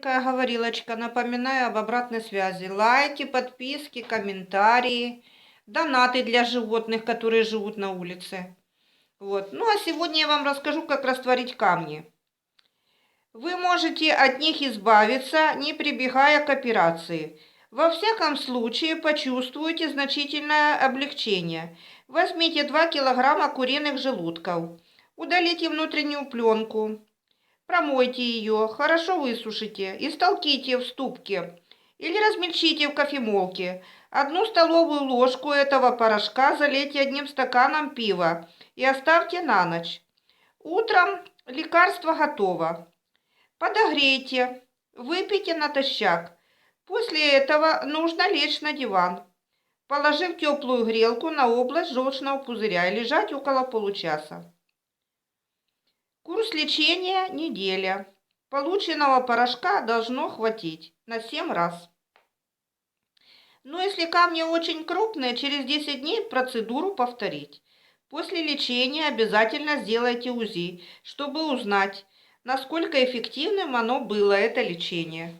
маленькая говорилочка. Напоминаю об обратной связи. Лайки, подписки, комментарии, донаты для животных, которые живут на улице. Вот. Ну а сегодня я вам расскажу, как растворить камни. Вы можете от них избавиться, не прибегая к операции. Во всяком случае, почувствуете значительное облегчение. Возьмите 2 килограмма куриных желудков. Удалите внутреннюю пленку. Промойте ее, хорошо высушите и столкните в ступке или размельчите в кофемолке. 1 столовую ложку этого порошка залейте 1 стаканом пива и оставьте на ночь. Утром лекарство готово. Подогрейте, выпейте натощак. После этого нужно лечь на диван, положив теплую грелку на область желчного пузыря и лежать около получаса. Курс лечения – неделя. Полученного порошка должно хватить на 7 раз. Но если камни очень крупные, через 10 дней процедуру повторить. После лечения обязательно сделайте УЗИ, чтобы узнать, насколько эффективным оно было, это лечение.